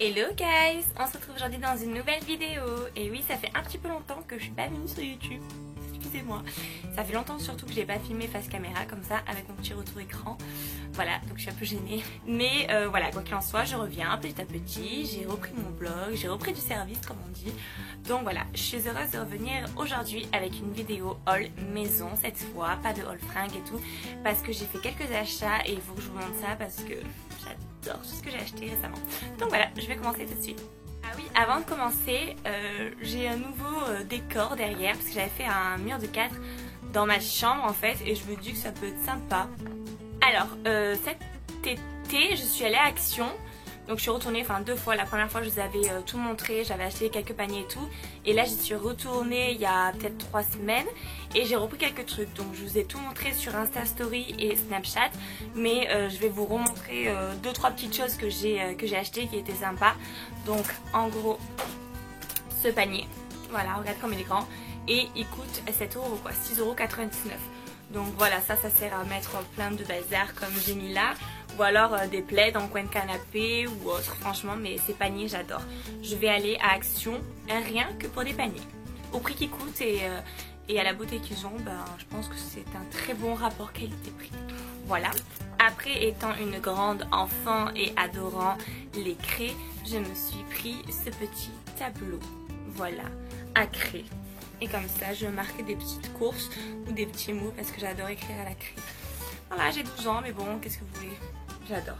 Hello guys, on se retrouve aujourd'hui dans une nouvelle vidéo. Et oui, ça fait un petit peu longtemps que je suis pas venue sur YouTube. Excusez-moi. Ça fait longtemps surtout que j'ai pas filmé face caméra comme ça avec mon petit retour écran. Voilà, donc je suis un peu gênée. Mais voilà, quoi qu'il en soit, je reviens petit à petit. J'ai repris mon blog, j'ai repris du service comme on dit. Donc voilà, je suis heureuse de revenir aujourd'hui avec une vidéo haul maison cette fois, pas de haul fringues et tout. Parce que j'ai fait quelques achats et il faut que je vous montre ça parce que j'adore tout ce que j'ai acheté récemment. Donc voilà, je vais commencer tout de suite. Ah oui, avant de commencer, j'ai un nouveau décor derrière parce que j'avais fait un mur de 4 dans ma chambre en fait et je me dis que ça peut être sympa. Alors, cet été, je suis allée à Action. Donc je suis retournée, enfin 2 fois. La première fois je vous avais tout montré, j'avais acheté quelques paniers et tout. Et là j'y suis retournée il y a peut-être 3 semaines et j'ai repris quelques trucs. Donc je vous ai tout montré sur Insta Story et Snapchat. Mais je vais vous remontrer 2-3 petites choses que j'ai achetées qui étaient sympas. Donc en gros, ce panier, voilà, regarde comme il est grand. Et il coûte 7 € quoi, 6,99 €. Donc voilà, ça sert à mettre plein de bazar comme j'ai mis là. Ou alors des plaids en coin de canapé ou autre. Franchement, mais ces paniers, j'adore. Je vais aller à Action rien que pour des paniers. Au prix qu'ils coûtent et à la beauté qu'ils ont, ben, je pense que c'est un très bon rapport qualité-prix. Voilà. Après, étant une grande enfant et adorant les craies, je me suis pris ce petit tableau. Voilà, à craie. Et comme ça, je marque des petites courses ou des petits mots parce que j'adore écrire à la craie. Voilà, j'ai 12 ans, mais bon, qu'est-ce que vous voulez? J'adore.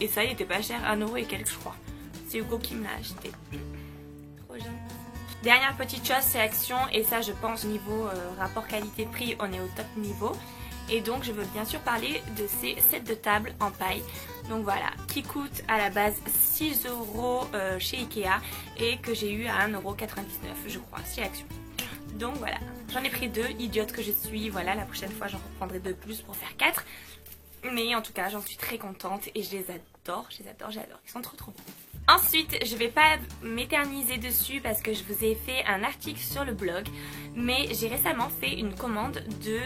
Et ça, il était pas cher, 1 € et quelques, je crois. C'est Hugo qui me l'a acheté. Trop gentil. Dernière petite chose, c'est Action. Et ça, je pense, niveau rapport qualité-prix, on est au top niveau. Et donc, je veux bien sûr parler de ces sets de table en paille. Donc voilà, qui coûtent à la base 6 € chez Ikea et que j'ai eu à 1,99 € je crois, chez Action. Donc voilà, j'en ai pris 2, idiote que je suis. Voilà, la prochaine fois, j'en reprendrai 2 plus pour faire 4. Mais en tout cas, j'en suis très contente et je les adore, j'adore. Ils sont trop bons. Ensuite, je vais pas m'éterniser dessus parce que je vous ai fait un article sur le blog. Mais j'ai récemment fait une commande de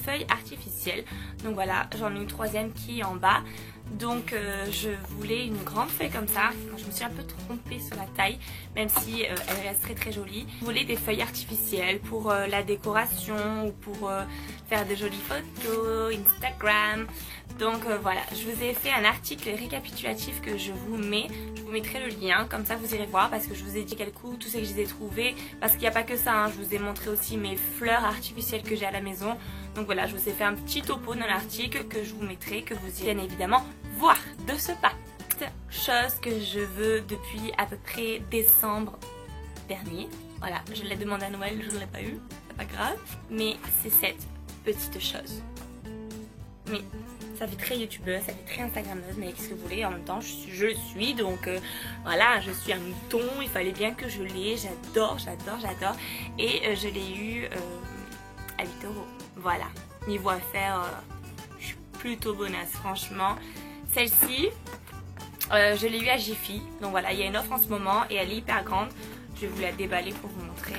feuilles artificielles. Donc voilà, j'en ai une 3e qui est en bas. Donc je voulais une grande feuille comme ça. Je me suis un peu trompée sur la taille, même si elle reste très jolie. Je voulais des feuilles artificielles pour la décoration ou pour faire de jolies photos, Instagram. Donc voilà, je vous ai fait un article récapitulatif que je vous mets. Je vous mettrai le lien, comme ça vous irez voir parce que je vous ai dit quel coup, tout ce que je les ai trouvés. Parce qu'il n'y a pas que ça, hein. Je vous ai montré aussi mes fleurs artificielles que j'ai à la maison. Donc voilà, je vous ai fait un petit topo dans l'article que je vous mettrai, que vous irez bien évidemment voir de ce pas. Chose que je veux depuis à peu près décembre dernier. Voilà, je l'ai demandé à Noël, je ne l'ai pas eu, c'est pas grave. Mais c'est cette petite chose. Mais ça fait très youtubeuse, ça fait très instagrammeuse, mais qu'est-ce que vous voulez, en même temps je le suis, donc voilà, je suis un mouton, il fallait bien que je l'ai, j'adore. Et je l'ai eu à 8 €. Voilà, niveau affaires, je suis plutôt bonasse, franchement. Celle-ci, je l'ai eu à Jiffy, donc voilà, il y a une offre en ce moment et elle est hyper grande. Je vais vous la déballer pour vous montrer.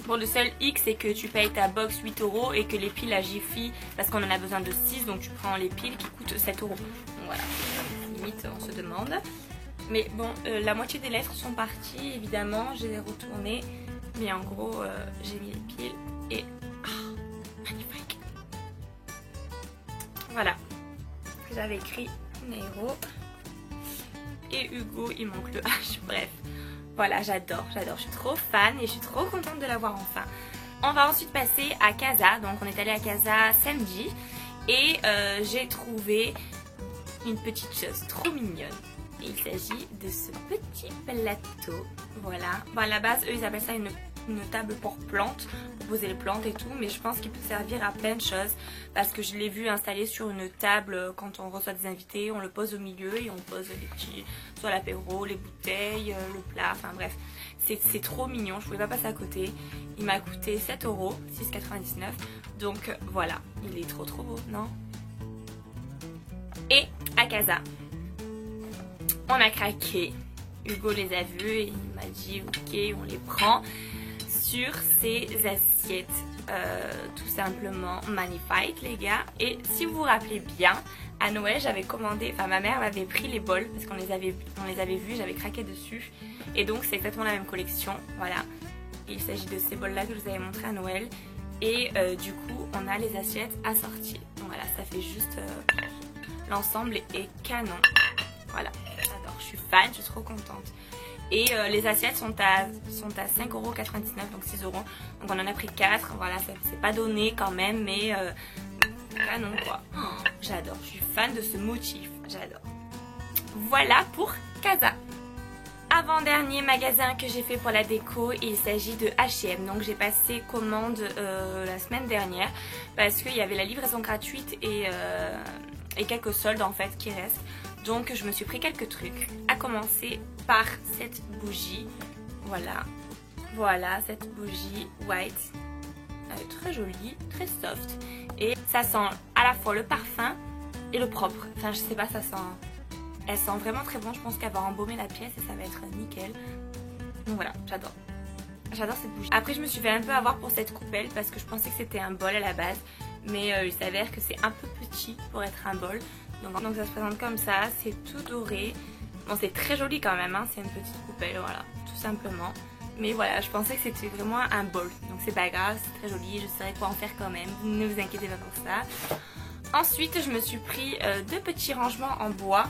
Bon, le seul hic, c'est que tu payes ta box 8 € et que les piles à Jiffy, parce qu'on en a besoin de 6, donc tu prends les piles qui coûtent 7 €. Donc voilà, limite, on se demande. Mais bon, la moitié des lettres sont parties, évidemment, je les ai retournées. Mais en gros, j'ai mis les piles et... magnifique. Voilà, j'avais écrit Nero et Hugo, il manque le H, bref. Voilà, j'adore, je suis trop fan et je suis trop contente de l'avoir enfin. On va ensuite passer à Casa, donc on est allé à Casa samedi et j'ai trouvé une petite chose trop mignonne. Et il s'agit de ce petit plateau, voilà. Bon, à la base, eux ils appellent ça une table pour plantes, pour poser les plantes et tout, mais je pense qu'il peut servir à plein de choses parce que je l'ai vu installé sur une table quand on reçoit des invités, on le pose au milieu et on pose les petits, soit l'apéro, les bouteilles, le plat, enfin bref, c'est trop mignon, je pouvais pas passer à côté. Il m'a coûté 7 €, 6,99 €, donc voilà, il est trop beau, non? Et à Casa, on a craqué, Hugo les a vus et il m'a dit ok, on les prend. Sur ces assiettes tout simplement magnifiques les gars. Et si vous vous rappelez bien, À Noël, j'avais commandé, enfin ma mère m'avait pris les bols parce qu'on les avait vus, j'avais craqué dessus. Et donc c'est exactement la même collection, voilà. Il s'agit de ces bols là que je vous avais montré à Noël. Et du coup on a les assiettes assorties. Donc voilà, ça fait juste l'ensemble est canon. Voilà, j'adore, je suis fan, je suis trop contente. Et les assiettes sont à 5,99€, donc 6€. Donc on en a pris 4, voilà, c'est pas donné quand même, mais canon quoi. Oh, j'adore, je suis fan de ce motif, j'adore. Voilà pour Casa. Avant-dernier magasin que j'ai fait pour la déco, il s'agit de H&M. Donc j'ai passé commande la semaine dernière parce qu'il y avait la livraison gratuite et quelques soldes en fait qui restent. Donc je me suis pris quelques trucs, à commencer par cette bougie. Voilà, voilà cette bougie white. Elle est très jolie, très soft. Et ça sent à la fois le parfum et le propre. Enfin je sais pas, ça sent... Elle sent vraiment très bon, je pense qu'elle va embaumer la pièce et ça va être nickel. Donc voilà, j'adore. J'adore cette bougie. Après je me suis fait un peu avoir pour cette coupelle parce que je pensais que c'était un bol à la base. Mais il s'avère que c'est un peu petit pour être un bol. Donc ça se présente comme ça, c'est tout doré. Bon c'est très joli quand même, hein. C'est une petite coupelle, voilà, tout simplement. Mais voilà, je pensais que c'était vraiment un bol. Donc c'est pas grave, c'est très joli, je saurais quoi en faire quand même. Ne vous inquiétez pas pour ça. Ensuite je me suis pris deux petits rangements en bois.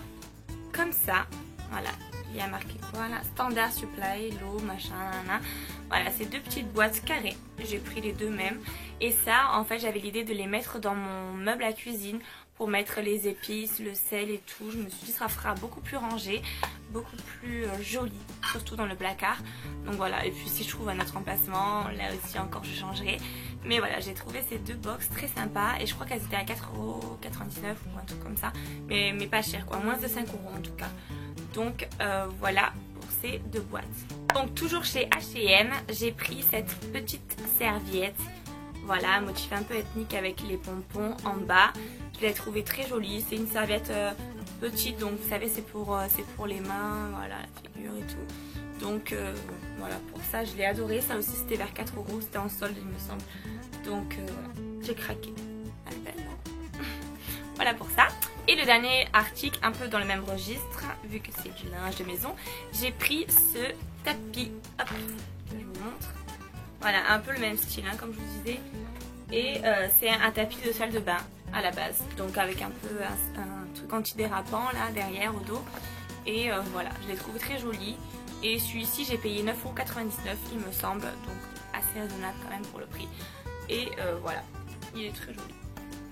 Comme ça, voilà, il y a marqué quoi là, standard supply, l'eau, machin, nanana. Voilà, c'est deux petites boîtes carrées, j'ai pris les deux mêmes. Et ça, en fait, j'avais l'idée de les mettre dans mon meuble à cuisine pour mettre les épices, le sel et tout. Je me suis dit ça fera beaucoup plus rangé, beaucoup plus joli, surtout dans le placard. Donc voilà, et puis si je trouve un autre emplacement, là aussi encore je changerai. Mais voilà, j'ai trouvé ces deux box très sympas et je crois qu'elles étaient à 4,99€ ou un truc comme ça. Mais pas cher quoi, moins de 5€ en tout cas. Donc voilà pour ces deux boîtes. Donc toujours chez H&M, j'ai pris cette petite serviette. Voilà, motif un peu ethnique avec les pompons en bas. Je l'ai trouvée très jolie, c'est une serviette petite, donc vous savez c'est pour les mains, voilà, la figure et tout. Donc voilà, pour ça je l'ai adoré. Ça aussi c'était vers 4€, c'était en solde il me semble. Donc voilà, j'ai craqué. Voilà pour ça. Et le dernier article, un peu dans le même registre, vu que c'est du linge de maison, j'ai pris ce tapis. Hop, je vous montre. Voilà, un peu le même style, hein, comme je vous disais. Et c'est un tapis de salle de bain à la base. Donc avec un peu un truc antidérapant là derrière au dos. Et voilà, je l'ai trouvé très joli. Et celui-ci j'ai payé 9,99€ il me semble. Donc assez raisonnable quand même pour le prix. Et voilà, il est très joli.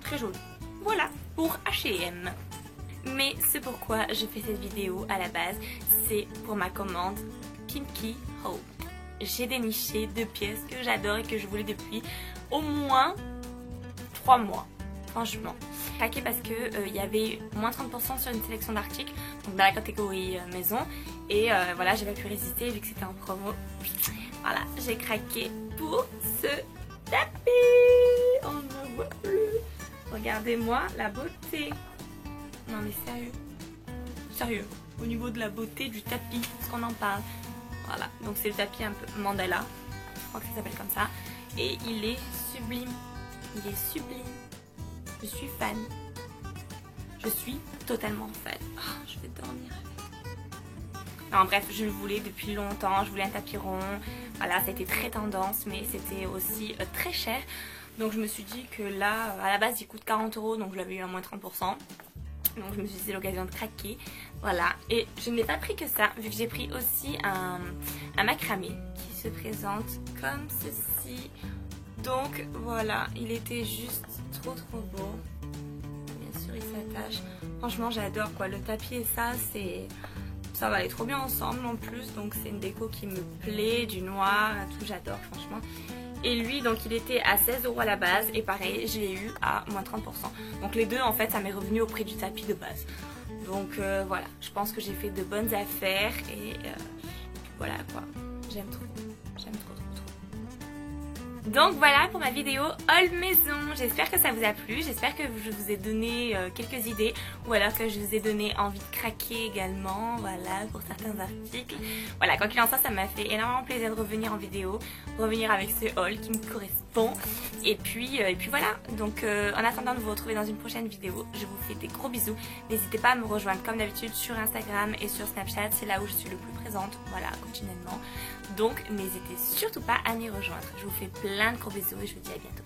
Très joli. Voilà pour H&M. Mais ce pourquoi je fais cette vidéo à la base, c'est pour ma commande Kinky Hope. J'ai déniché deux pièces que j'adore et que je voulais depuis au moins 3 mois. Franchement. J'ai craqué parce que y avait moins 30% sur une sélection d'articles, donc dans la catégorie maison. Et voilà, j'ai pas pu résister vu que c'était en promo. Voilà, j'ai craqué pour ce tapis. On ne voit plus. Regardez-moi la beauté. Non mais sérieux. Sérieux. Au niveau de la beauté du tapis, parce qu'on en parle. Voilà, donc c'est le tapis un peu mandala. Je crois que ça s'appelle comme ça. Et il est sublime. Il est sublime. Je suis fan. Je suis totalement fan. Oh, je vais dormir avec. Non, bref, je le voulais depuis longtemps. Je voulais un tapis rond. Voilà, ça a été très tendance, mais c'était aussi très cher. Donc je me suis dit que là, à la base, il coûte 40€, donc je l'avais eu à moins 30%. Donc je me suis dit c'est l'occasion de craquer. Voilà, et je ne l'ai pas pris que ça, vu que j'ai pris aussi un macramé qui se présente comme ceci. Donc voilà, il était juste trop beau. Bien sûr il s'attache. Franchement j'adore quoi, le tapis et ça ça va aller trop bien ensemble en plus. Donc c'est une déco qui me plaît, du noir, tout, j'adore franchement. Et lui donc il était à 16€ à la base et pareil je l'ai eu à moins 30%. Donc les deux en fait ça m'est revenu au prix du tapis de base. Donc voilà, je pense que j'ai fait de bonnes affaires et voilà quoi, j'aime trop. Donc voilà pour ma vidéo haul maison, j'espère que ça vous a plu, j'espère que je vous ai donné quelques idées ou alors que je vous ai donné envie de craquer également, voilà, pour certains articles. Voilà, quoi qu'il en soit, ça m'a fait énormément plaisir de revenir en vidéo, revenir avec ce haul qui me correspond. bon. Et puis voilà, donc en attendant de vous retrouver dans une prochaine vidéo, je vous fais des gros bisous. N'hésitez pas à me rejoindre comme d'habitude sur Instagram et sur Snapchat, c'est là où je suis le plus présente, voilà, continuellement. Donc n'hésitez surtout pas à m'y rejoindre. Je vous fais plein de gros bisous et je vous dis à bientôt.